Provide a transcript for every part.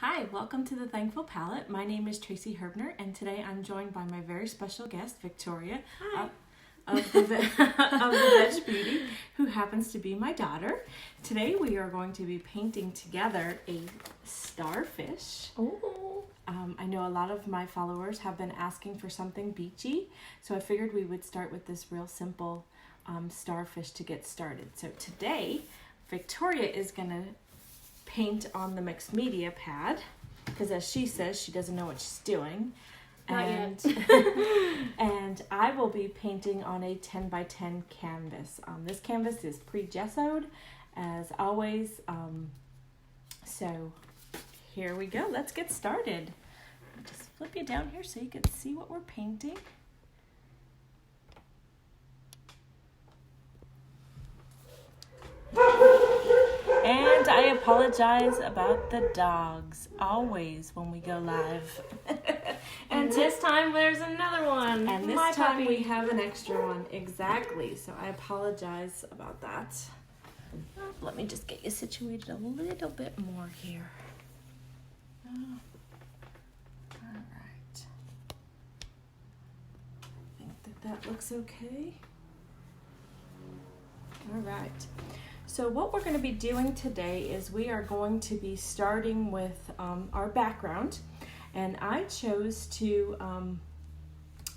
Hi, welcome to the Thankful Palette. My name is Tracy Herbner, and today I'm joined by my very special guest, Victoria, of the Veg Beauty, who happens to be my daughter. Today we are going to be painting together a starfish. Oh. I know a lot of my followers have been asking for something beachy, so I figured we would start with this real simple starfish to get started. So today, Victoria is going to paint on the mixed media pad because, as she says, she doesn't know what she's doing. Not yet. And I will be painting on a 10 by 10 canvas. This canvas is pre-gessoed as always. So here we go. Let's get started. I'll just flip you down here so you can see what we're painting. And I apologize about the dogs, always when we go live. And this time there's another one. And this time we have an extra one, exactly. So I apologize about that. Let me just get you situated a little bit more here. All right. I think that looks okay. All right. So what we're going to be doing today is we are going to be starting with our background, and I chose to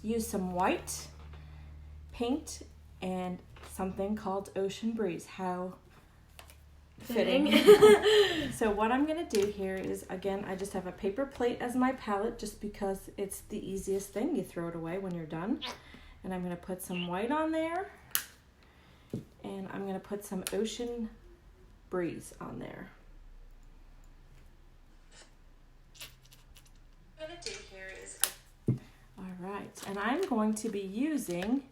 use some white paint and something called Ocean Breeze. How fitting. So what I'm going to do here is, again, I just have a paper plate as my palette just because it's the easiest thing. You throw it away when you're done. And I'm going to put some white on there. And I'm going to put some Ocean Breeze on there. What I'm going to do here is... All right, and I'm going to be using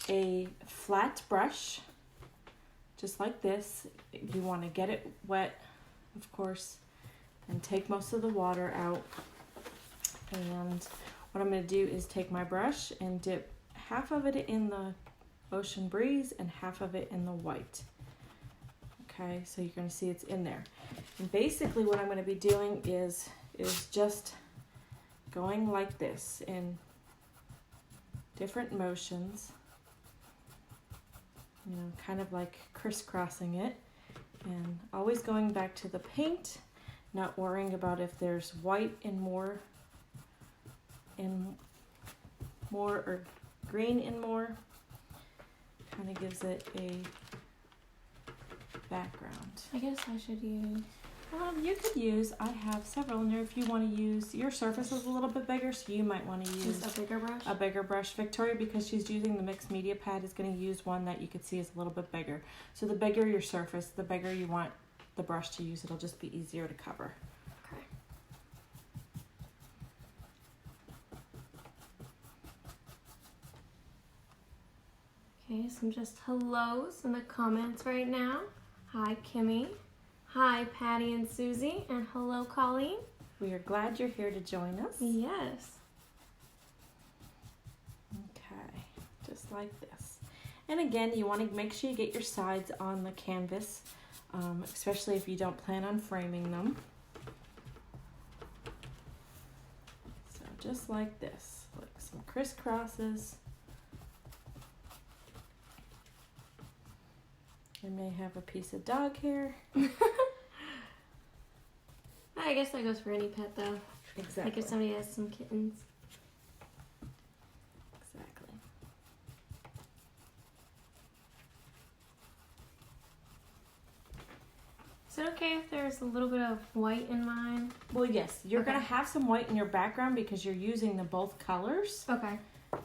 a flat brush, just like this. You want to get it wet, of course, and take most of the water out. And what I'm going to do is take my brush and dip half of it in the Ocean Breeze and half of it in the white. Okay, so you're going to see it's in there. And basically what I'm going to be doing is just going like this in different motions. You know, kind of like crisscrossing it, and always going back to the paint, not worrying about if there's white in more or green in more. Kind of gives it a background. I guess I should use... You could use, I have several in there. If you want to use, your surface is a little bit bigger, so you might want to use just a bigger brush. A bigger brush. Victoria, because she's using the mixed media pad, is going to use one that you could see is a little bit bigger. So the bigger your surface, the bigger you want the brush to use. It'll just be easier to cover. Okay. Okay, some just hellos in the comments right now. Hi, Kimmy. Hi, Patty and Susie. And hello, Colleen. We are glad you're here to join us. Yes. Okay, just like this. And again, you want to make sure you get your sides on the canvas, especially if you don't plan on framing them. So just like this, like some crisscrosses. I may have a piece of dog hair. I guess that goes for any pet, though. Exactly. Like if somebody has some kittens. Exactly. Is it okay if there's a little bit of white in mine? Well, yes, you're Okay. going to have some white in your background because you're using the both colors. Okay.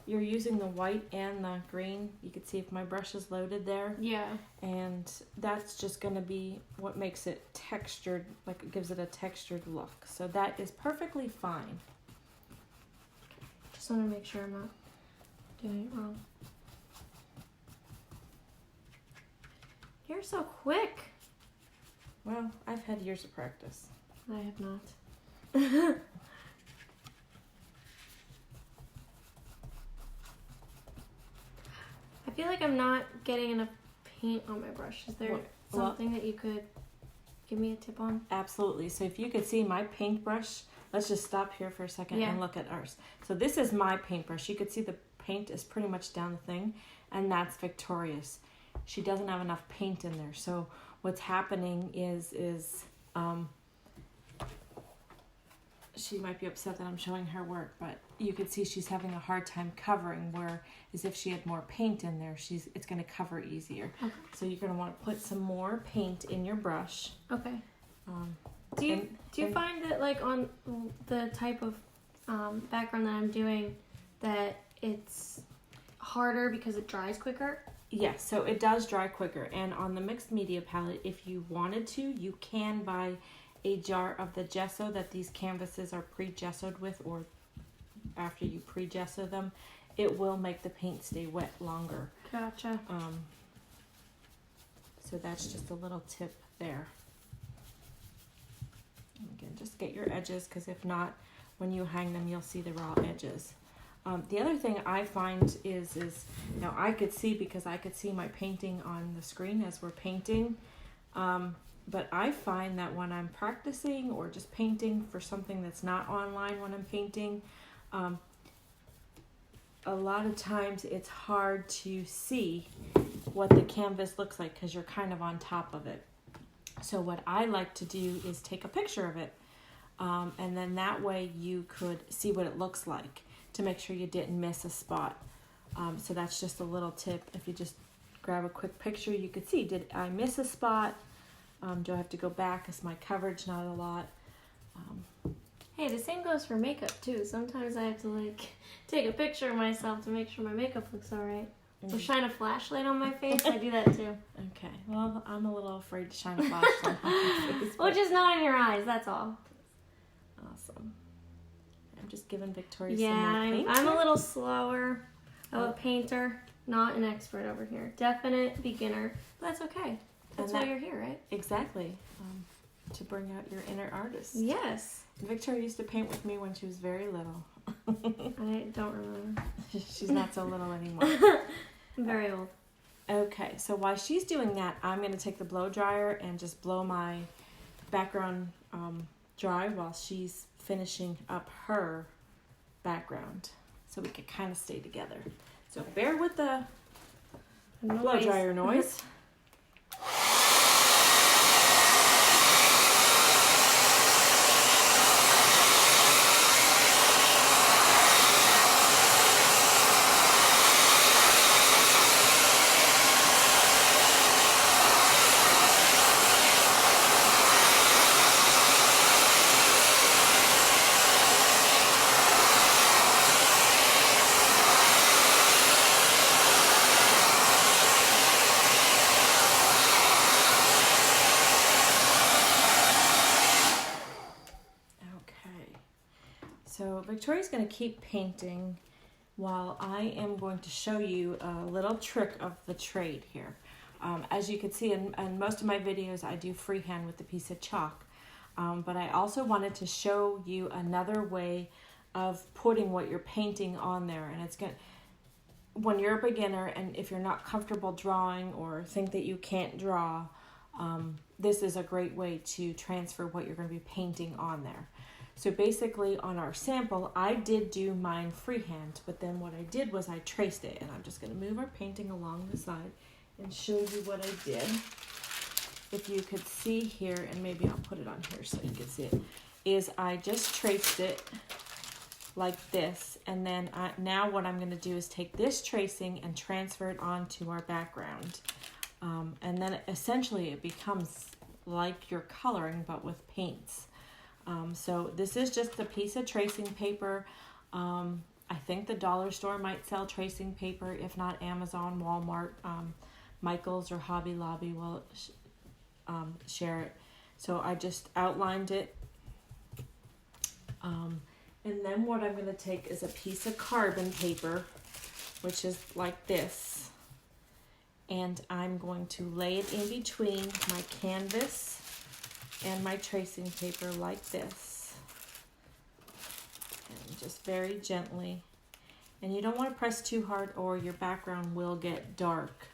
You're using the white and the green. You can see if my brush is loaded there. Yeah. And that's just going to be what makes it textured, like it gives it a textured look. So that is perfectly fine. Just want to make sure I'm not doing it wrong. You're so quick. Well, I've had years of practice. I have not. I feel like I'm not getting enough paint on my brush. Is there something that you could give me a tip on? Absolutely. So if you could see my paintbrush, let's just stop here for a second Yeah. and look at ours. So this is my paintbrush. You could see the paint is pretty much down the thing, and that's Victoria's. She doesn't have enough paint in there. So what's happening is she might be upset that I'm showing her work, but you could see she's having a hard time covering, where as if she had more paint in there, it's going to cover easier. Okay. So you're going to want to put some more paint in your brush. Okay. Um, Do you find that, like, on the type of background that I'm doing, that it's harder because it dries quicker? Yes, so it does dry quicker. And on the mixed media palette, if you wanted to, you can buy a jar of the gesso that these canvases are pre-gessoed with, or after you pre-gesso them. It will make the paint stay wet longer. Gotcha. So that's just a little tip there. And again, just get your edges, because if not, when you hang them, you'll see the raw edges. The other thing I find is now I could see, because I could see my painting on the screen as we're painting. But I find that when I'm practicing or just painting for something that's not online when I'm painting, a lot of times it's hard to see what the canvas looks like, because you're kind of on top of it. So what I like to do is take a picture of it, and then that way you could see what it looks like to make sure you didn't miss a spot. So that's just a little tip. If you just grab a quick picture, you could see, did I miss a spot? Do I have to go back? Is my coverage not a lot? Hey, the same goes for makeup too. Sometimes I have to, like, take a picture of myself to make sure my makeup looks alright. Or shine a flashlight on my face. I do that too. Okay. Well, I'm a little afraid to shine a flashlight on my face. Well, just not in your eyes, that's all. Awesome. I'm just giving Victoria Yeah, some more paint. I'm a little slower of a painter. Not an expert over here. Definite beginner. But that's okay. That's why you're here, right? Exactly. To bring out your inner artist. Yes. Victoria used to paint with me when she was very little. I don't remember. She's not so little anymore. I'm very old. Okay, so while she's doing that, I'm going to take the blow dryer and just blow my background dry while she's finishing up her background, so we can kind of stay together. So bear with the blow dryer noise. So Victoria's going to keep painting while I am going to show you a little trick of the trade here. As you can see in most of my videos, I do freehand with a piece of chalk. But I also wanted to show you another way of putting what you're painting on there. And it's when you're a beginner and if you're not comfortable drawing or think that you can't draw, this is a great way to transfer what you're going to be painting on there. So basically on our sample, I did do mine freehand, but then what I did was I traced it, and I'm just going to move our painting along the side and show you what I did. If you could see here, and maybe I'll put it on here so you can see it, is I just traced it like this, and then now what I'm going to do is take this tracing and transfer it onto our background. And then essentially it becomes like you're coloring, but with paints. So this is just a piece of tracing paper. I think the dollar store might sell tracing paper. If not, Amazon, Walmart, Michael's, or Hobby Lobby will share it. So I just outlined it. And then what I'm going to take is a piece of carbon paper, which is like this. And I'm going to lay it in between my canvas and my tracing paper like this, and just very gently. And you don't want to press too hard or your background will get dark,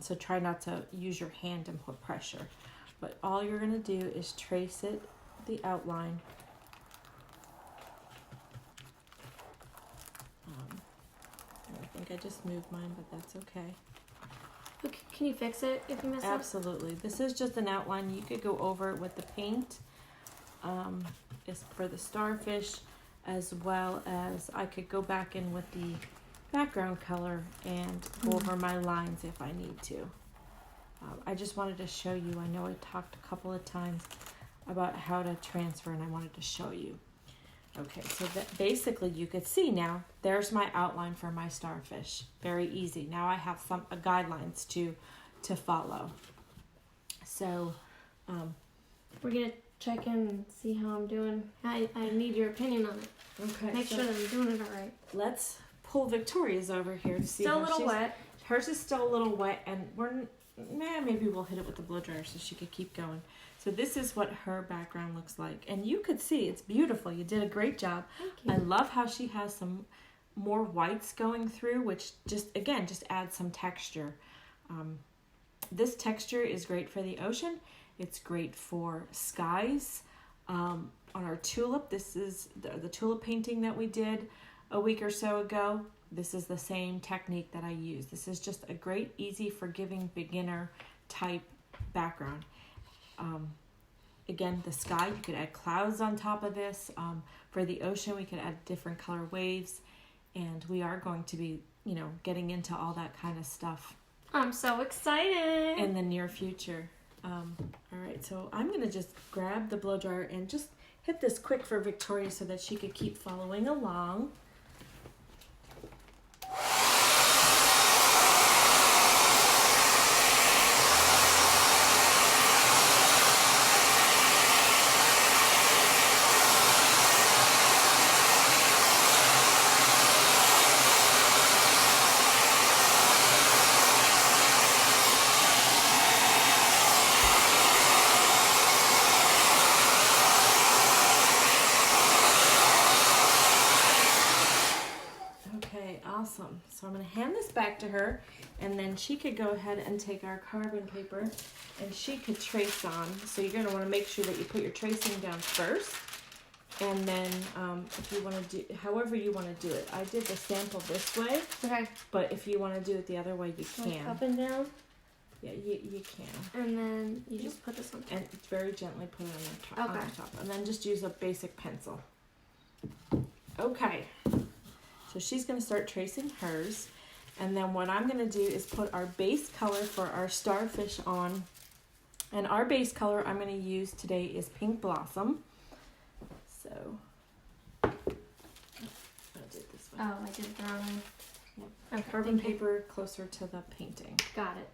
so try not to use your hand and put pressure. But all you're going to do is trace it, the outline. I think I just moved mine, but that's okay. Okay, can you fix it if you miss it? Absolutely. This is just an outline. You could go over it with the paint. It's for the starfish, as well as I could go back in with the background color and go over my lines if I need to. I just wanted to show you. I know I talked a couple of times about how to transfer, and I wanted to show you. Okay, so that basically you could see now, there's my outline for my starfish. Very easy. Now I have some guidelines to follow. So we're gonna check in and see how I'm doing. I need your opinion on it. okay, Make sure that I'm doing it all right. let's pull Victoria's over here to see Still a how little she's, wet. hers is still a little wet, and maybe we'll hit it with the blow dryer so she could keep going. So this is what her background looks like, and you could see it's beautiful. You did a great job. Thank you. I love how she has some more whites going through, which just adds some texture. This texture is great for the ocean. It's great for skies. On our tulip, this is the tulip painting that we did a week or so ago. This is the same technique that I use. This is just a great, easy, forgiving, beginner type background. Again, the sky, you could add clouds on top of this. For the ocean, we could add different color waves. And we are going to be, getting into all that kind of stuff I'm so excited. in the near future. All right, so I'm going to just grab the blow dryer and just hit this quick for Victoria so that she could keep following along. Awesome. So I'm going to hand this back to her, and then she could go ahead and take our carbon paper and she could trace on. So you're going to want to make sure that you put your tracing down first, and then if you want to do, however you want to do it. I did the sample this way, Okay. but if you want to do it the other way, you Like can. up and down, Yeah, you can. and then you just put this on top. And very gently put it on Okay. the top. And then just use a basic pencil. Okay. So she's going to start tracing hers. And then what I'm going to do is put our base color for our starfish on. And our base color I'm going to use today is Pink Blossom. So, I did this one. Oh, I did it the wrong way. Yep. Okay, Carbon thank you. paper closer to the painting. Got it.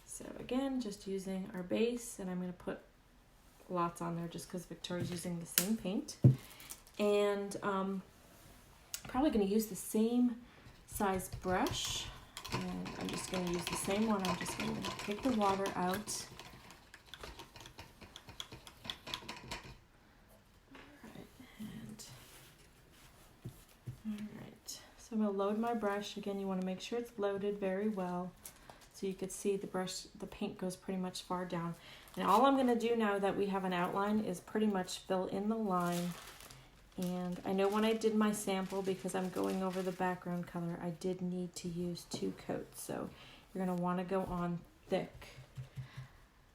So again, just using our base, and I'm going to put lots on there just because Victoria's using the same paint. And probably going to use the same size brush, and I'm just going to use the same one. I'm just going to take the water out. Alright, so I'm going to load my brush. Again, you want to make sure it's loaded very well, so you could see the paint goes pretty much far down. And all I'm going to do now that we have an outline is pretty much fill in the line. And I know when I did my sample, because I'm going over the background color, I did need to use 2 coats. So you're going to want to go on thick,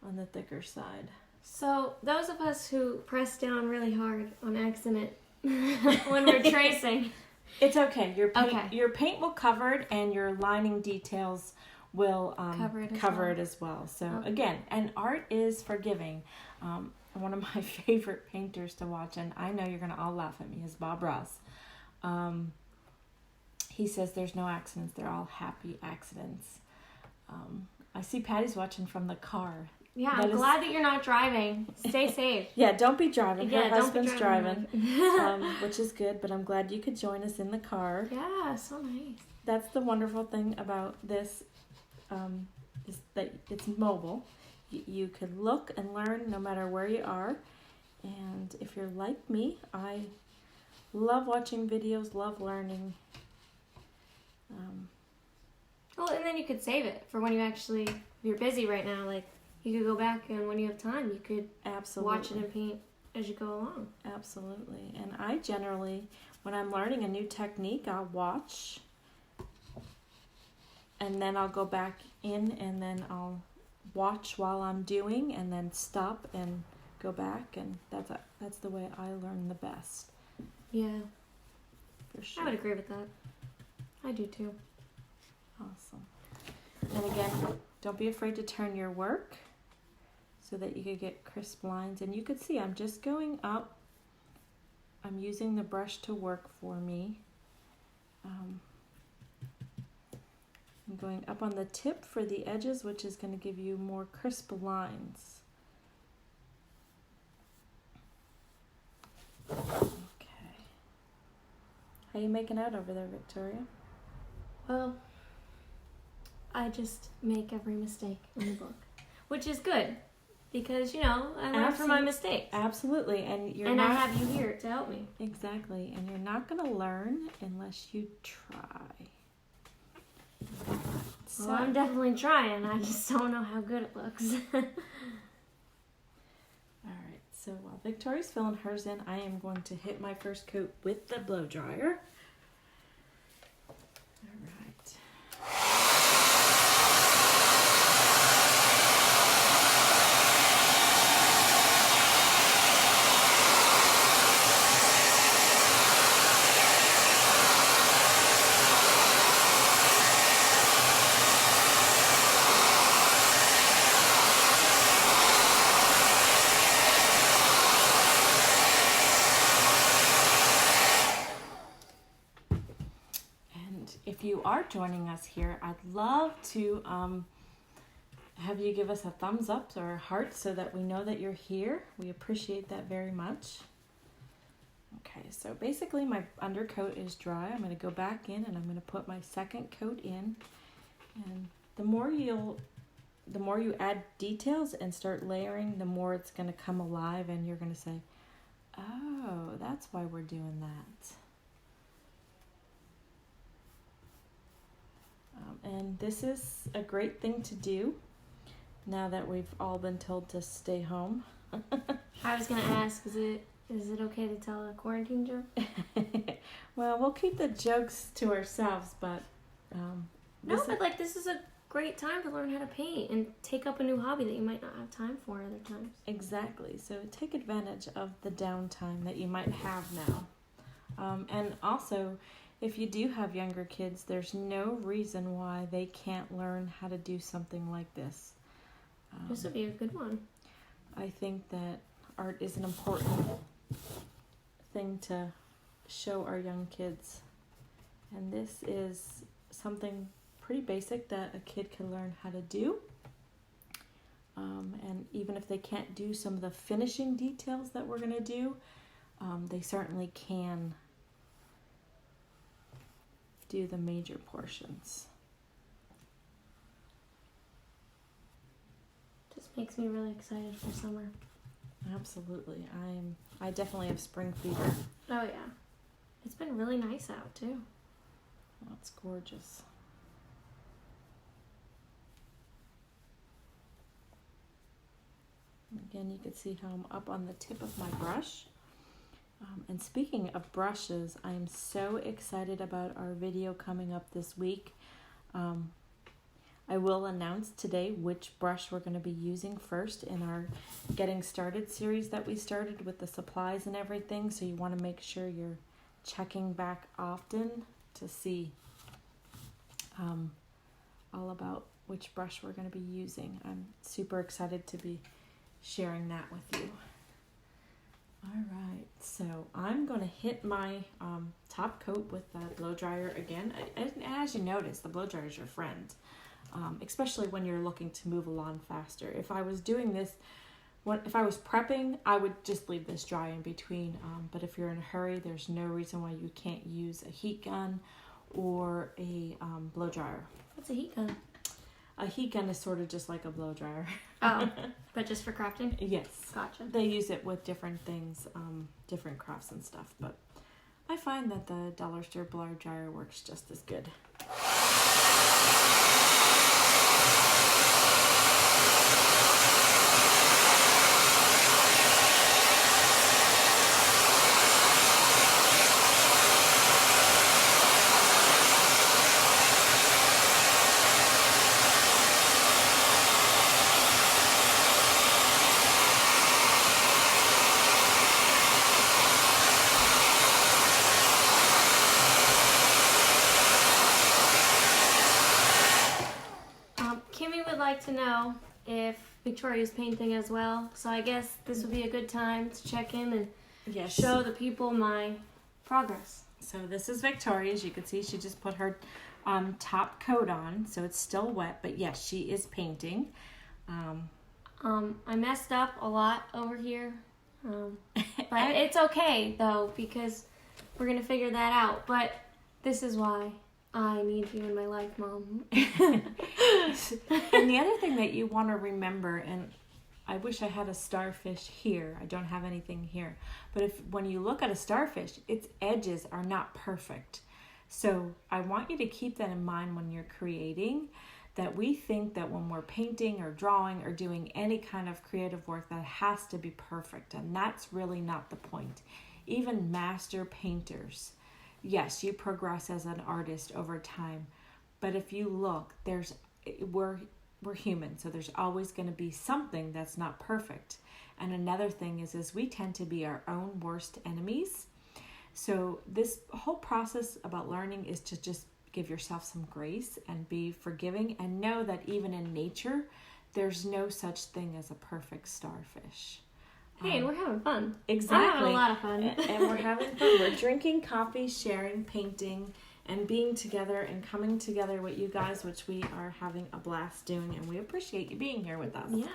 on the thicker side. So those of us who press down really hard on accident when we're tracing. It's okay. Okay. Your paint will cover it, and your lining details will cover it as well. So again, and art is forgiving. One of my favorite painters to watch, and I know you're going to all laugh at me, is Bob Ross. He says there's no accidents. They're all happy accidents. I see Patty's watching from the car. Yeah, I'm glad that you're not driving. Stay safe. Yeah, don't be driving. Her husband's driving, driving. which is good, but I'm glad you could join us in the car. Yeah, so nice. That's the wonderful thing about this, is that it's mobile. You could look and learn no matter where you are. And if you're like me, I love watching videos, love learning. Well, and then you could save it for when you're busy right now, like you could go back and when you have time, you could Absolutely. watch it and paint as you go along. Absolutely. And I generally, when I'm learning a new technique, I'll watch and then I'll go back in and then I'll watch while I'm doing and then stop and go back, and that's the way I learn the best. Yeah. For sure. I would agree with that. I do too. Awesome. And again, don't be afraid to turn your work so that you could get crisp lines. And you could see I'm just going up. I'm using the brush to work for me. I'm going up on the tip for the edges, which is going to give you more crisp lines. Okay. How you making out over there, Victoria? Well, I just make every mistake in the book, which is good because, I learn from my mistakes. Absolutely. And I have you here to help me. Exactly. And you're not going to learn unless you try. Well, I'm definitely trying. I just don't know how good it looks. All right. So while Victoria's filling hers in, I am going to hit my first coat with the blow dryer. All right. If you are joining us here, I'd love to have you give us a thumbs up or a heart so that we know that you're here. We appreciate that very much. Okay, so basically my undercoat is dry. I'm going to go back in and I'm going to put my second coat in. And the more you add details and start layering, the more it's going to come alive and you're going to say, oh, that's why we're doing that. And this is a great thing to do now that we've all been told to stay home. I was going to ask, is it okay to tell a quarantine joke? Well, we'll keep the jokes to ourselves, but... this is a great time to learn how to paint and take up a new hobby that you might not have time for other times. Exactly. So take advantage of the downtime that you might have now. And also... if you do have younger kids, there's no reason why they can't learn how to do something like this. This would be a good one. I think that art is an important thing to show our young kids. And this is something pretty basic that a kid can learn how to do. And even if they can't do some of the finishing details that we're going to do, they certainly can do the major portions. Just makes me really excited for summer. Absolutely. I definitely have spring fever. Oh yeah. It's been really nice out too. Oh, it's gorgeous. Again, you can see how I'm up on the tip of my brush. And speaking of brushes, I am so excited about our video coming up this week. I will announce today which brush we're going to be using first in our Getting Started series that we started with the supplies and everything. So you want to make sure you're checking back often to see all about which brush we're going to be using. I'm super excited to be sharing that with you. All right, so I'm going to hit my top coat with the blow dryer again. And as you notice, the blow dryer is your friend, especially when you're looking to move along faster. If I was doing this, if I was prepping, I would just leave this dry in between. But if you're in a hurry, there's no reason why you can't use a heat gun or a blow dryer. What's a heat gun? A heat gun is sort of just like a blow dryer. Oh, but just for crafting? Yes. Gotcha. They use it with different things, different crafts and stuff, but I find that the dollar store blow dryer works just as good. like to know if Victoria's painting as well. So I guess this would be a good time to check in and Yes. show the people my progress. So this is Victoria. As you can see, she just put her top coat on, so it's still wet. But yes, she is painting. I messed up a lot over here, but it's okay though because we're gonna figure that out. But this is why I need you in my life, Mom. And the other thing that you want to remember, and I wish I had a starfish here. I don't have anything here. But when you look at a starfish, its edges are not perfect. So I want you to keep that in mind when you're creating, that we think that when we're painting or drawing or doing any kind of creative work, that has to be perfect. And that's really not the point. Even master painters, yes, you progress as an artist over time. But if you look, we're human, so there's always going to be something that's not perfect. And another thing is we tend to be our own worst enemies. So this whole process about learning is to just give yourself some grace and be forgiving and know that even in nature, there's no such thing as a perfect starfish. Hey, and we're having fun. Exactly. I'm having a lot of fun. And we're having fun. We're drinking coffee, sharing, painting, and being together and coming together with you guys, which we are having a blast doing, and we appreciate you being here with us. Yeah.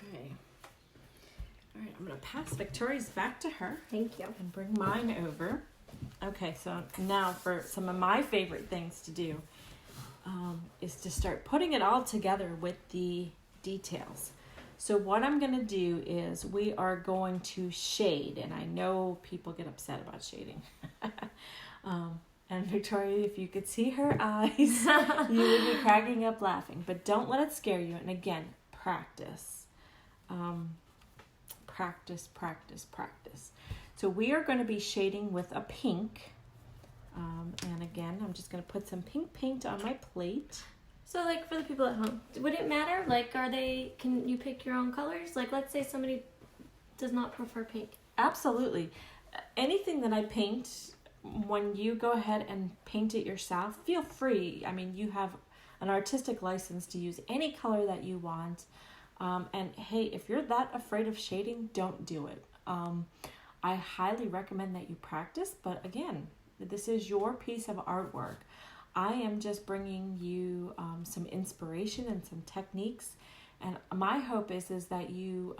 Okay. All right, I'm going to pass Victoria's back to her. Thank you. And bring mine over. Okay, so now for some of my favorite things to do is to start putting it all together with the details. So what I'm going to do is we are going to shade, and I know people get upset about shading. And Victoria, if you could see her eyes, you would be cracking up laughing. But don't let it scare you. And again, practice. Practice, practice, practice. So we are going to be shading with a pink. And again, I'm just going to put some pink paint on my plate. So, like, for the people at home, would it matter? Like, can you pick your own colors? Like, let's say somebody does not prefer pink. Absolutely. Anything that I paint, when you go ahead and paint it yourself, feel free. I mean, you have an artistic license to use any color that you want. And hey, if you're that afraid of shading, don't do it. I highly recommend that you practice, but again, this is your piece of artwork. I am just bringing you some inspiration and some techniques, and my hope is that you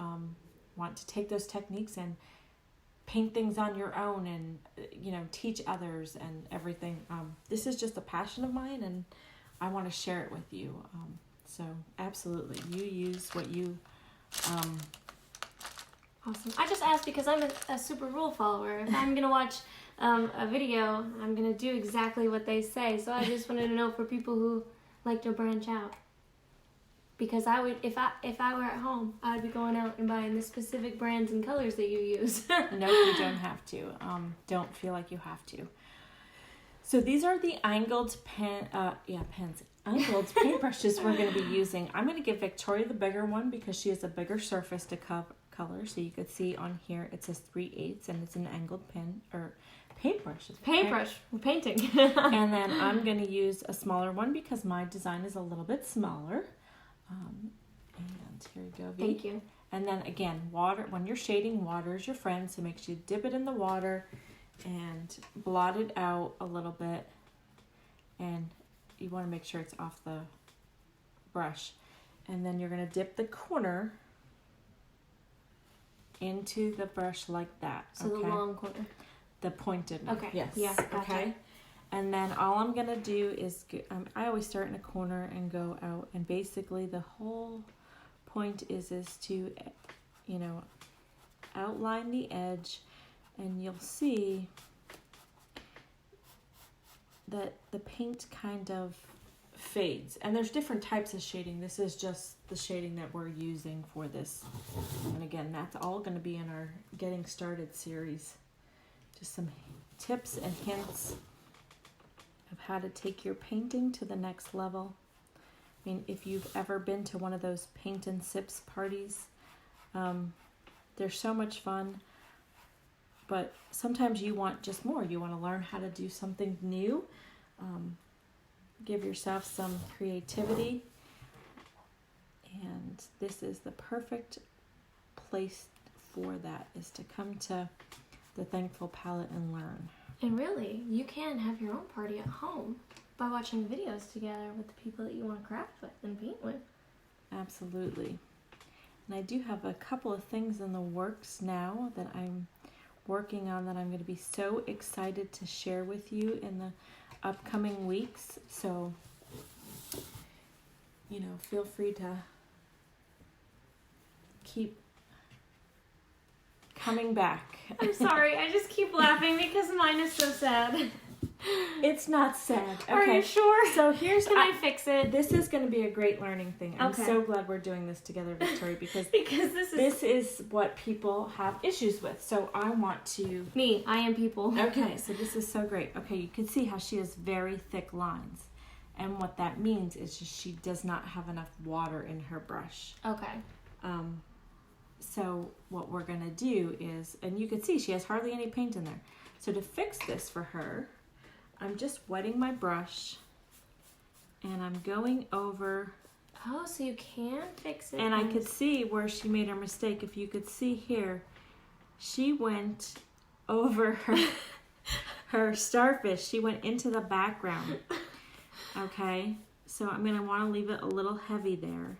want to take those techniques and paint things on your own and teach others and everything. This is just a passion of mine, and I want to share it with you. So absolutely, you use what you Awesome. I just asked because I'm a super rule follower. If I'm gonna watch a video, I'm gonna do exactly what they say. So I just wanted to know for people who like to branch out, because I would, if I were at home, I would be going out and buying the specific brands and colors that you use. No, you don't have to. Don't feel like you have to. So these are the angled pens. Angled paintbrushes we're going to be using. I'm going to give Victoria the bigger one because she has a bigger surface to color. So you could see on here it says 3/8 and it's an angled pen or paintbrush. Paintbrush. We're painting. And then I'm going to use a smaller one because my design is a little bit smaller. And here you go, V. Thank you. And then again, water. When you're shading, water is your friend. So make sure you dip it in the water and blot it out a little bit. And you want to make sure it's off the brush. And then you're going to dip the corner into the brush like that. So the long corner. The pointed one. Okay. Yes. Yeah. Gotcha. Okay. And then all I'm going to do is, I always start in a corner and go out. And basically the whole point is to, outline the edge, and you'll see that the paint kind of fades. And there's different types of shading. This is just the shading that we're using for this. And again, that's all going to be in our Getting Started series. Just some tips and hints of how to take your painting to the next level. I mean, if you've ever been to one of those paint and sips parties, they're so much fun. But sometimes you want just more. You want to learn how to do something new. Give yourself some creativity. And this is the perfect place for that, is to come to the Thankful Palette and learn. And really, you can have your own party at home by watching videos together with the people that you want to craft with and paint with. Absolutely. And I do have a couple of things in the works now that I'm working on that I'm going to be so excited to share with you in the upcoming weeks. So, feel free to keep coming back. I'm sorry, I just keep laughing because mine is so sad. It's not sad. Okay. Are you sure? So here's Can I fix it? This is going to be a great learning thing. I'm Okay. so glad we're doing this together, Victoria, because this is what people have issues with. So I want to... Me, I am people. Okay, so this is so great. Okay, you can see how she has very thick lines. And what that means is just she does not have enough water in her brush. Okay. So what we're going to do is, and you can see she has hardly any paint in there. So to fix this for her, I'm just wetting my brush and I'm going over. Oh, so you can fix it. And I could see where she made her mistake. If you could see here, she went over her starfish. She went into the background. Okay, so I'm going to want to leave it a little heavy there.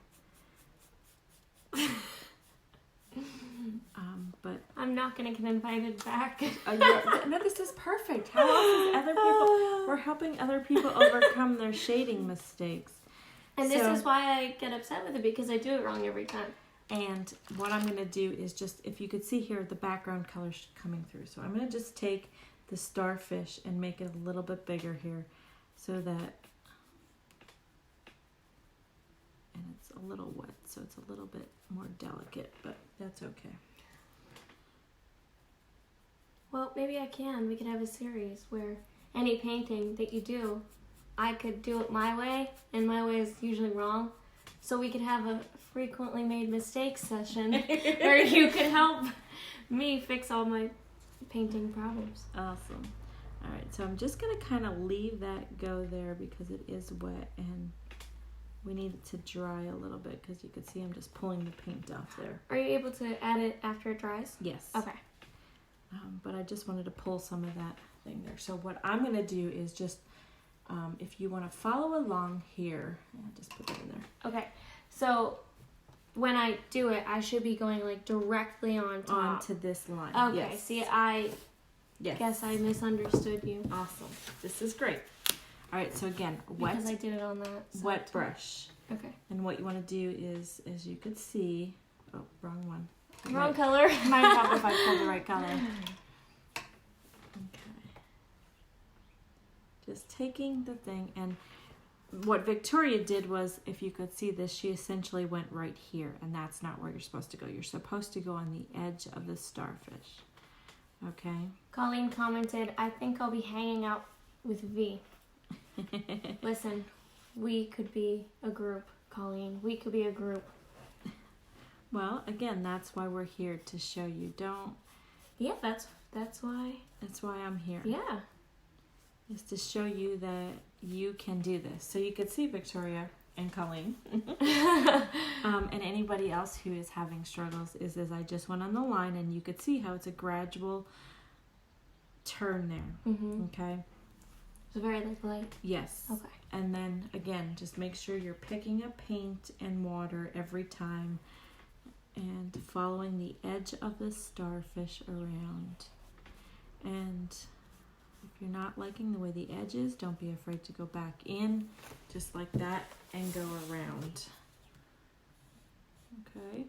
But I'm not going to get invited back. no, this is perfect. How else is other people? We're helping other people overcome their shading mistakes. And this is why I get upset with it, because I do it wrong every time. And what I'm going to do is just, if you could see here, the background colors coming through. So I'm going to just take the starfish and make it a little bit bigger here, so that, and it's a little wet, so it's a little bit more delicate, but that's okay. Well, maybe I can. We could have a series where any painting that you do, I could do it my way, and my way is usually wrong. So we could have a frequently made mistakes session where you could help me fix all my painting problems. Awesome. All right, so I'm just going to kind of leave that go there because it is wet, and we need it to dry a little bit, because you can see I'm just pulling the paint off there. Are you able to add it after it dries? Yes. Okay. But I just wanted to pull some of that thing there. So what I'm going to do is just, if you want to follow along here, I'll just put that in there. Okay. So when I do it, I should be going like directly on top. Onto this line. Okay. Yes. See, I guess I misunderstood you. Awesome. This is great. All right. So again, Because I did it on that side wet too. brush. Okay. And what you want to do is, as you could see, oh, wrong one. Wrong color. Might help if I pull the right color. Okay. Just taking the thing, and what Victoria did was, if you could see this, she essentially went right here, and that's not where you're supposed to go. You're supposed to go on the edge of the starfish. Okay? Colleen commented, I think I'll be hanging out with V. Listen, we could be a group, Colleen. We could be a group. Well, again, that's why we're here, to show you. Yeah, that's why. That's why I'm here. Yeah. Is to show you that you can do this. So you could see Victoria and Colleen. And anybody else who is having struggles is I just went on the line, and you could see how it's a gradual turn there. Mm-hmm. Okay? It's very light. Yes. Okay. And then, again, just make sure you're picking up paint and water every time, and following the edge of the starfish around. And if you're not liking the way the edge is, don't be afraid to go back in just like that and go around. Okay.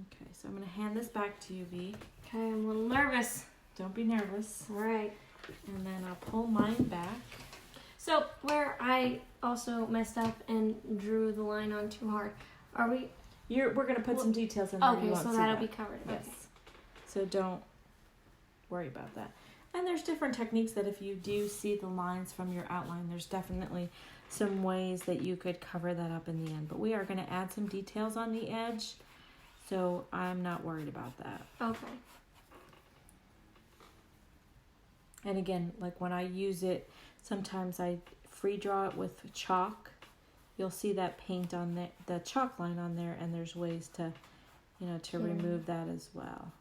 Okay, so I'm going to hand this back to you, V. Okay, I'm a little nervous. Don't be nervous. All right. And then I'll pull mine back. So where I also messed up and drew the line on too hard, are we? We're going to put some details in there. Okay, so that'll be covered. Yes. Okay. So don't worry about that. And there's different techniques that if you do see the lines from your outline, there's definitely some ways that you could cover that up in the end. But we are going to add some details on the edge, so I'm not worried about that. Okay. And again, like when I use it, sometimes I free draw it with chalk. You'll see that paint on the chalk line on there, and there's ways to, remove that as well.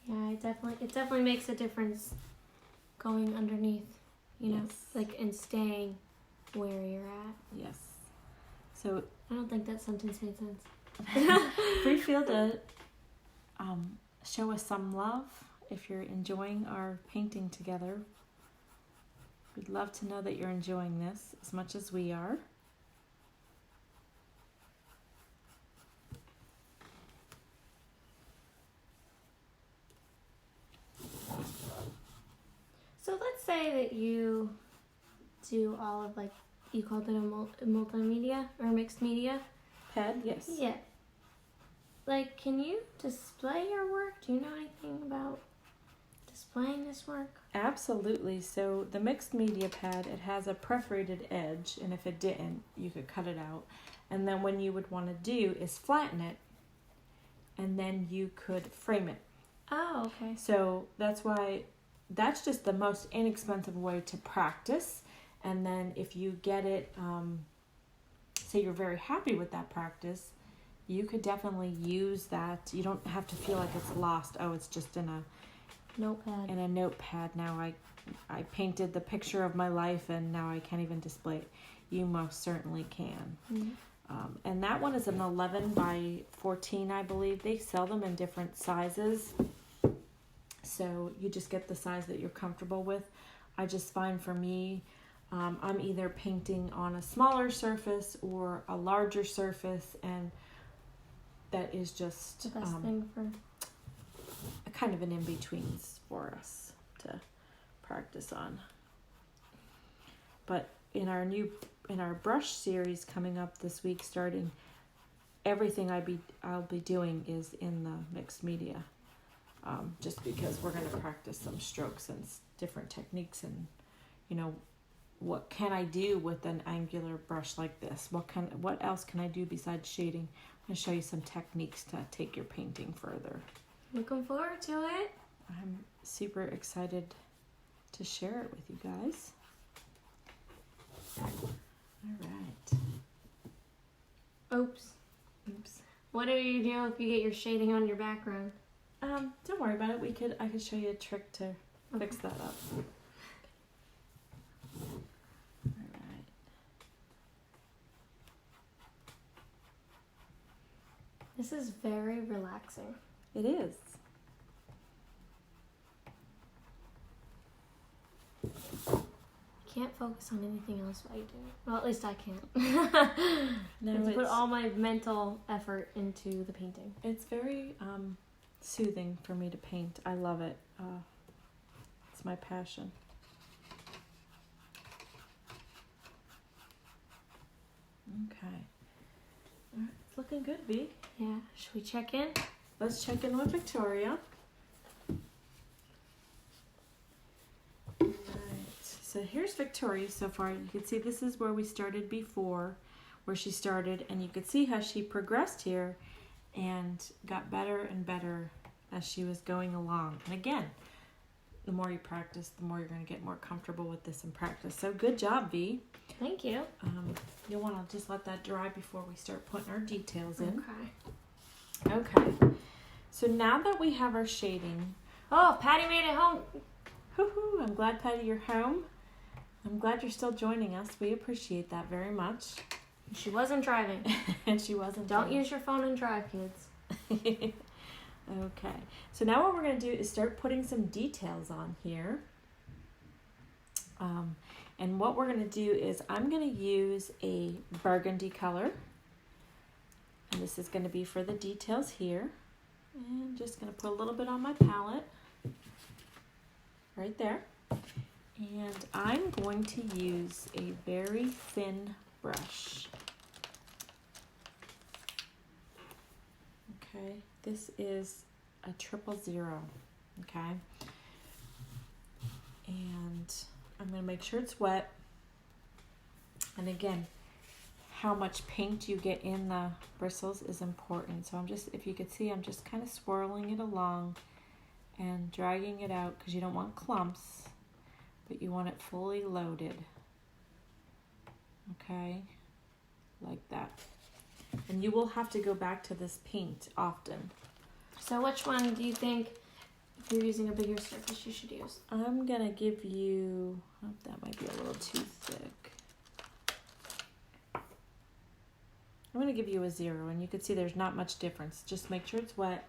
Yeah, it definitely makes a difference going underneath, like and staying where you're at. Yes. So I don't think that sentence made sense. feel to show us some love if you're enjoying our painting together. We'd love to know that you're enjoying this as much as we are. So let's say that you do all of you called it a multimedia or mixed media? Pad, yes. Yeah. Can you display your work? Do you know anything about displaying this work? Absolutely. So the mixed media pad, it has a perforated edge, and if it didn't, you could cut it out. And then what you would want to do is flatten it, and then you could frame it. Oh, okay. So that's just the most inexpensive way to practice. And then if you get it, say you're very happy with that practice, you could definitely use that. You don't have to feel like it's lost. Oh, it's just in a notepad. In a notepad. Now I painted the picture of my life and now I can't even display it. You most certainly can. Mm-hmm. And that one is an 11 by 14, I believe. They sell them in different sizes. So you just get the size that you're comfortable with. I just find for me, I'm either painting on a smaller surface or a larger surface, and that is just the best thing for a kind of an in-between for us to practice on. But in our brush series coming up this week, starting, everything I'll be doing is in the mixed media. Just because we're going to practice some strokes and different techniques, and what can I do with an angular brush like this? What else can I do besides shading? I'm going to show you some techniques to take your painting further. Looking forward to it. I'm super excited to share it with you guys. All right. Oops. What do you do if you get your shading on your background? Don't worry about it. I could show you a trick to fix that up. All right. This is very relaxing. It is. Can't focus on anything else while you do it. Well, at least I can't. No, I have to put all my mental effort into the painting. It's very soothing for me to paint. I love it. It's my passion. Okay. All right. It's looking good, V. Yeah. Should we check in? Let's check in with Victoria. Alright, so here's Victoria so far. You can see this is where we started before, where she started, and you could see how she progressed here and got better and better as she was going along. And again, the more you practice, the more you're going to get more comfortable with this and practice. So good job, V. Thank you. You'll want to just let that dry before we start putting our details in. Okay. Okay. So now that we have our shading. Oh, Patty made it home. Hoo-hoo, I'm glad, Patty, you're home. I'm glad you're still joining us. We appreciate that very much. She wasn't driving. And she wasn't. Don't use your phone and drive, kids. Okay, so now what we're going to do is start putting some details on here. And what we're going to do is I'm going to use a burgundy color. And this is going to be for the details here. And I'm just going to put a little bit on my palette. Right there. And I'm going to use a very thin brush. Okay, this is a 000, okay? And I'm going to make sure it's wet. And again, how much paint you get in the bristles is important. So I'm just, if you could see, I'm just kind of swirling it along and dragging it out because you don't want clumps, but you want it fully loaded. Okay, like that. And you will have to go back to this paint often. So which one do you think, if you're using a bigger surface, you should use? I'm gonna give you, oh, that might be a little too thick. I'm gonna give you a 0, and you can see there's not much difference. Just make sure it's wet.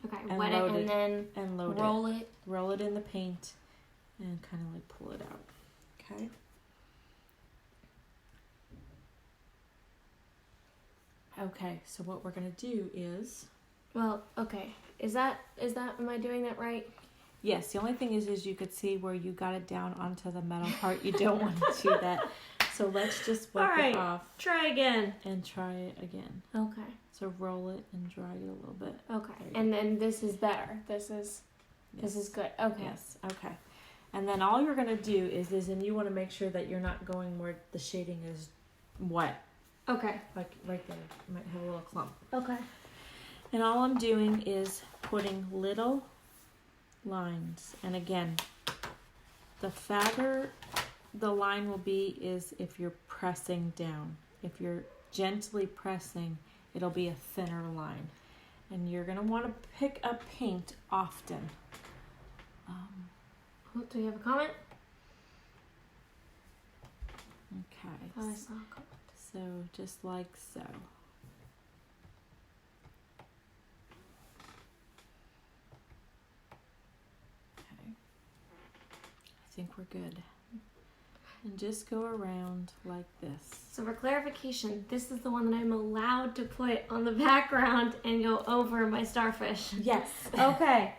Okay, And wet load it and it, then and load roll it. Roll it in the paint and kind of like pull it out. Okay. Okay, so what we're gonna do is, Well, okay. Is that, am I doing that right? yes, the only thing is you could see where you got it down onto the metal part. You don't want to do that. So let's just wipe it off Try again. and try it again. Okay. So roll it and drag it a little bit. Okay. And then this is better. This is good. Okay. Yes, okay. And then all you're gonna do is and you wanna make sure that you're not going where the shading is wet. Okay. Like right there, you might have a little clump. Okay. And all I'm doing is putting little lines. And again, the fatter the line will be is if you're pressing down. If you're gently pressing, it'll be a thinner line. And you're going to want to pick up paint often. Do you have a comment? Okay. Oh, I saw a comment. So just like so. Okay. I think we're good. And just go around like this. So for clarification, this is the one that I'm allowed to put on the background and go over my starfish. Yes. Okay.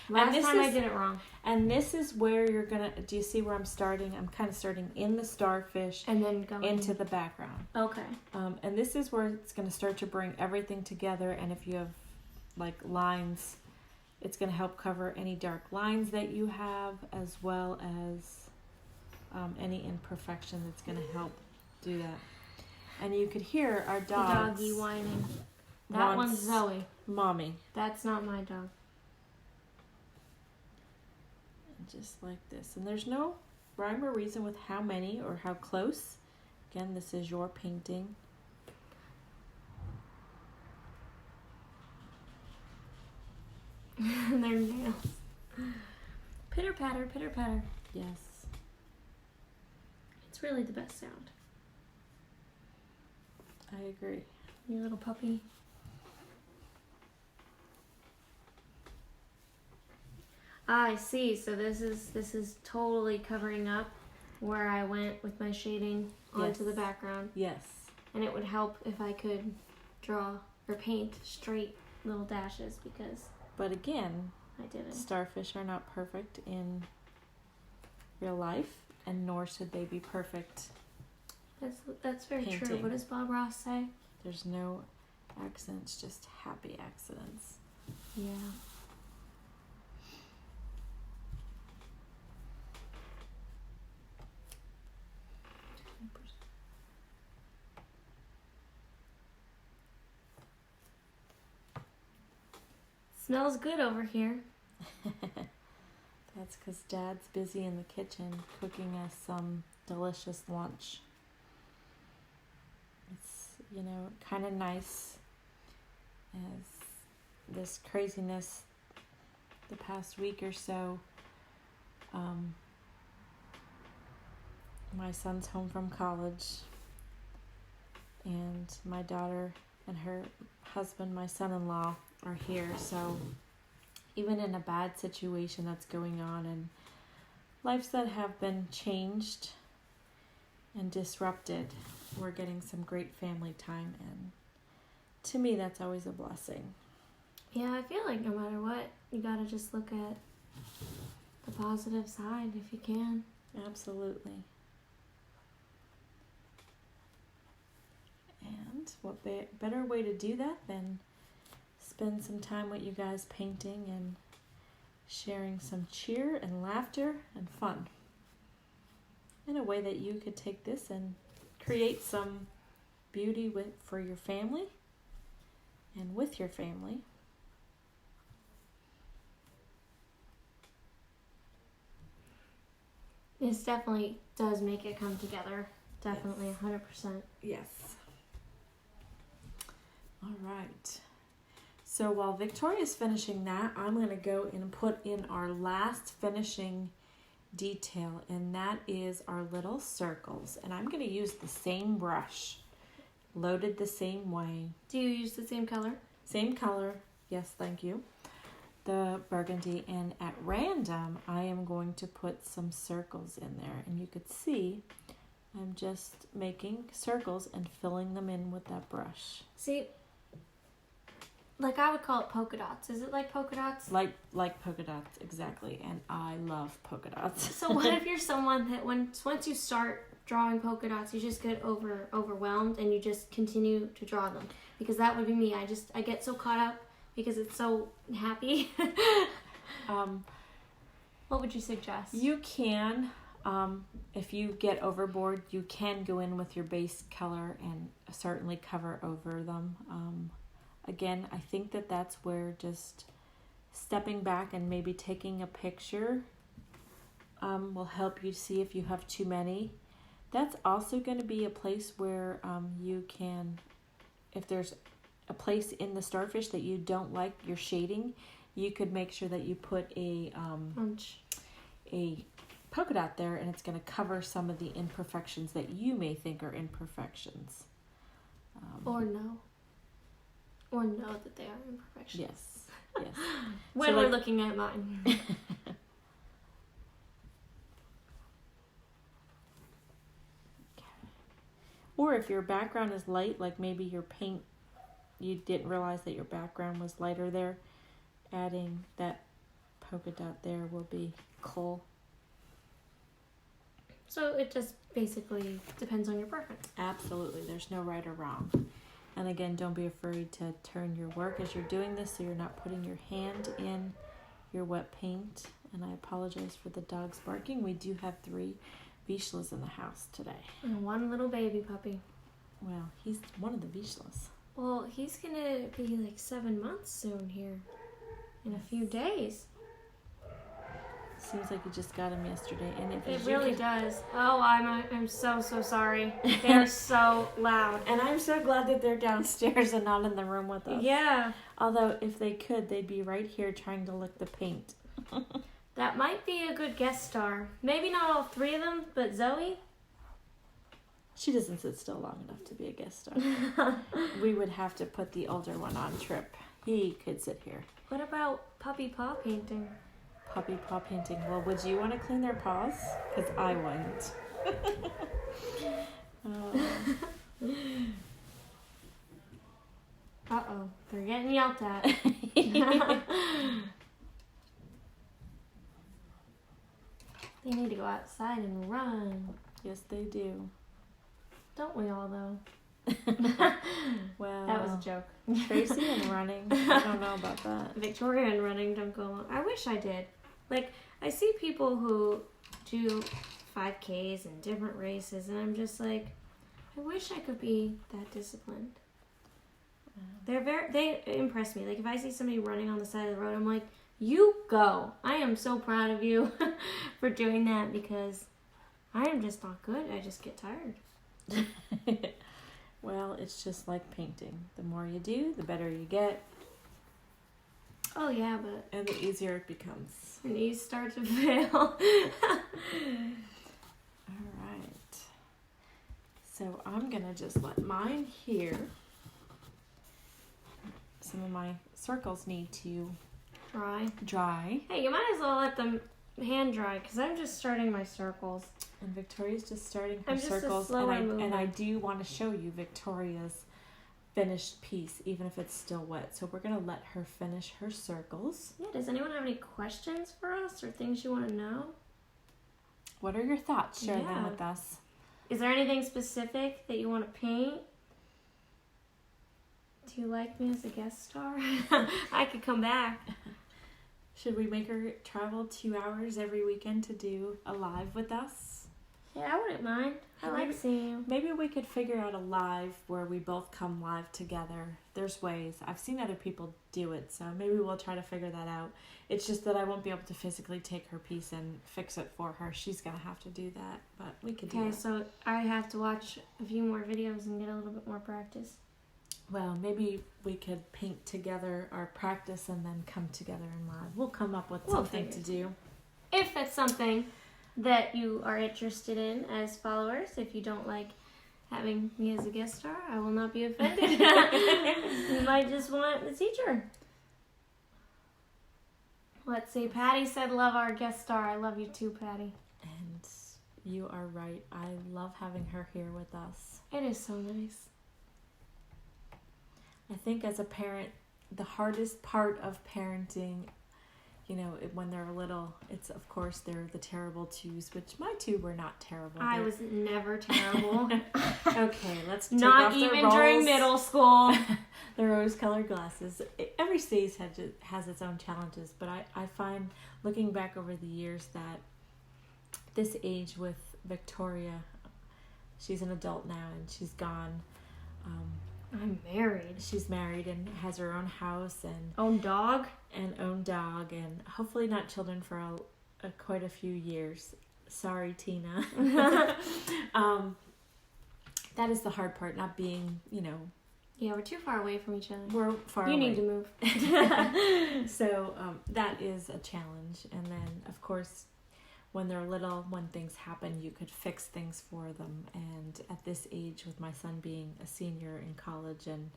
Last time I is, did it wrong. And this is where you're gonna, do you see where I'm starting? I'm kind of starting in the starfish And then going into the background. Okay. And this is where it's gonna start to bring everything together. And if you have like lines, it's gonna help cover any dark lines that you have, as well as any imperfection that's gonna help do that. And you could hear our The dogs. doggy whining. That one's Zoe. Mommy. That's not my dog. Just like this. And there's no rhyme or reason with how many or how close. Again, this is your painting. And their nails. Pitter patter, pitter patter. Yes. It's really the best sound. I agree. You little puppy. I see. So this is totally covering up where I went with my shading onto the background. Yes. And it would help if I could draw or paint straight little dashes because But again, I didn't. starfish are not perfect in real life, and nor should they be perfect. That's very true. Painting. What does Bob Ross say? There's no accidents, just happy accidents. Yeah. Smells good over here. That's because Dad's busy in the kitchen cooking us some delicious lunch. It's, kind of nice as this craziness the past week or so. My son's home from college, and my daughter and her husband, my son-in-law, are here, so even in a bad situation that's going on and lives that have been changed and disrupted, we're getting some great family time, and to me that's always a blessing. Yeah, I feel like no matter what, you gotta just look at the positive side if you can. Absolutely. And what better way to do that than spend some time with you guys painting and sharing some cheer and laughter and fun in a way that you could take this and create some beauty for your family and with your family. This definitely does make it come together. Definitely, 100%. Yes. All right. So while Victoria's finishing that, I'm going to go and put in our last finishing detail, and that is our little circles. And I'm going to use the same brush, loaded the same way. Do you use the same color? Same color. Yes, thank you. The burgundy, and at random I am going to put some circles in there, and you could see I'm just making circles and filling them in with that brush. See, like I would call it polka dots. Is it like polka dots? Like polka dots, exactly. And I love polka dots. So what if you're someone that once you start drawing polka dots, you just get overwhelmed and you just continue to draw them? Because that would be me. I get so caught up because it's so happy. What would you suggest? You can, if you get overboard, you can go in with your base color and certainly cover over them. Again, I think that's where just stepping back and maybe taking a picture will help you see if you have too many. That's also going to be a place where you can, if there's a place in the StarFish that you don't like your shading, you could make sure that you put a polka dot there, and it's going to cover some of the imperfections that you may think are imperfections. Or know that they are imperfections. Yes, yes. When we're looking at mine. Or if your background is light, like maybe your paint, you didn't realize that your background was lighter there, adding that polka dot there will be cool. So it just basically depends on your preference. Absolutely. There's no right or wrong. And again, don't be afraid to turn your work as you're doing this so you're not putting your hand in your wet paint. And I apologize for the dogs barking. We do have 3 Vishlas in the house today. And one little baby puppy. Well, he's one of the Vishlas. Well, he's going to be like 7 months soon here in a few days. Seems like you just got him yesterday. And it really does. Oh, I'm so sorry. They're so loud. And I'm so glad that they're downstairs and not in the room with us. Yeah. Although if they could, they'd be right here trying to lick the paint. That might be a good guest star. Maybe not all 3 of them, but Zoe? She doesn't sit still long enough to be a guest star. We would have to put the older one on Trip. He could sit here. What about puppy paw painting? Puppy paw painting. Well, would you want to clean their paws? Because I wouldn't. Uh-oh. They're getting yelled at. They need to go outside and run. Yes, they do. Don't we all, though? Well, that was a joke. Tracy and running. I don't know about that. Victoria and running don't go along. I wish I did. Like, I see people who do 5Ks and different races, and I'm just like, I wish I could be that disciplined. They impress me. Like, if I see somebody running on the side of the road, I'm like, you go. I am so proud of you for doing that, because I am just not good. I just get tired. Well, it's just like painting. The more you do, the better you get. Oh, yeah, but... And the easier it becomes. Your knees start to fail. All right. So I'm going to just let mine here. Some of my circles need to Dry. Hey, you might as well let them hand dry because I'm just starting my circles. And Victoria's just starting her I'm just a circles. slower And mover. I do want to show you Victoria's finished piece, even if it's still wet. So we're going to let her finish her circles. Yeah, does anyone have any questions for us or things you want to know? What are your thoughts? Share them Yeah. with us. Is there anything specific that you want to paint? Do you like me as a guest star? I could come back. Should we make her travel 2 hours every weekend to do a live with us? Yeah, I wouldn't mind. I like seeing you. Maybe we could figure out a live where we both come live together. There's ways. I've seen other people do it, so maybe we'll try to figure that out. It's just that I won't be able to physically take her piece and fix it for her. She's going to have to do that, but we could do Okay, that. so I have to watch a few more videos and get a little bit more practice. Well, maybe we could paint together our practice and then come together in live. We'll come up with something to do. If it's something that you are interested in as followers, if you don't like having me as a guest star, I will not be offended. You might just want the teacher. Let's see. Patty said, love our guest star. I love you too, Patty. And you are right. I love having her here with us. It is so nice. I think as a parent, the hardest part of parenting, when they're little, it's of course they're the terrible twos, which my two were not terrible. I was never terrible. Okay, let's take Not off even the during middle school. The rose-colored glasses. Every stage has its own challenges, but I find, looking back over the years, that this age with Victoria, she's an adult now and she's gone. I'm married. She's married and has her own house and Own dog? own dog and hopefully not children for quite a few years. Sorry, Tina. That is the hard part, not being, Yeah, we're too far away from each other. we're far away. You need to move. So that is a challenge. And then, of course, when they're little, when things happen, you could fix things for them. And at this age, with my son being a senior in college and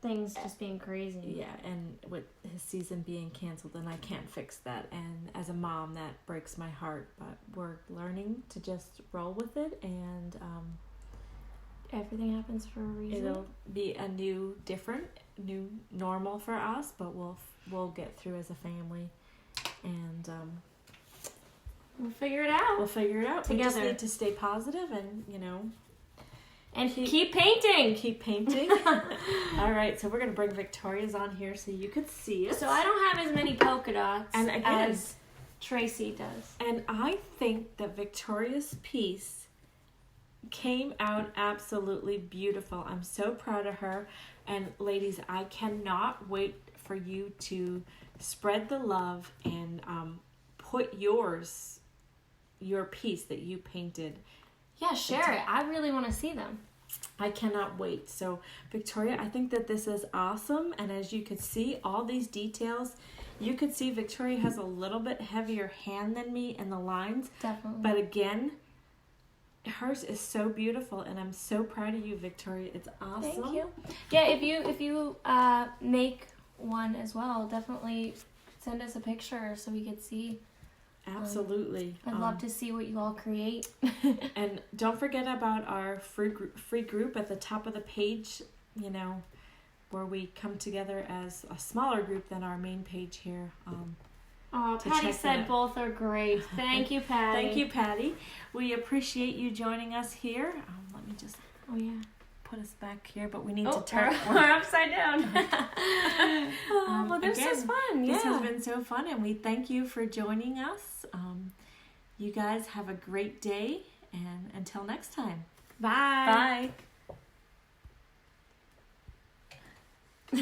Things just being crazy. yeah, and with his season being canceled, and I can't fix that. And as a mom, that breaks my heart. But we're learning to just roll with it, and Everything happens for a reason. it'll be a new normal for us. But we'll get through as a family, and We'll figure it out. we'll figure it out. We Together. just need to stay positive and And keep painting. keep painting. All right, so we're gonna bring Victoria's on here so you could see it. So I don't have as many polka dots And again- as Tracy does. And I think that Victoria's piece came out absolutely beautiful. I'm so proud of her. And ladies, I cannot wait for you to spread the love and put your piece that you painted. Yeah, share it. I really want to see them. I cannot wait. So Victoria, I think that this is awesome. And as you could see, all these details, you could see Victoria has a little bit heavier hand than me in the lines. Definitely. But again, hers is so beautiful, and I'm so proud of you, Victoria. It's awesome. Thank you. Yeah, if you make one as well, definitely send us a picture so we could see. Absolutely. I'd love to see what you all create. And don't forget about our free group at the top of the page, where we come together as a smaller group than our main page here. Oh, To Patty check that said out. both are great. Thank you, Patty. Thank you, Patty. We appreciate you joining us here. Let me just Oh, yeah. put us back here, but we need Oh, to turn. we're upside down. Well, this again, is fun. Yeah. This has been so fun, and we thank you for joining us. You guys have a great day, and until next time. Bye. Bye.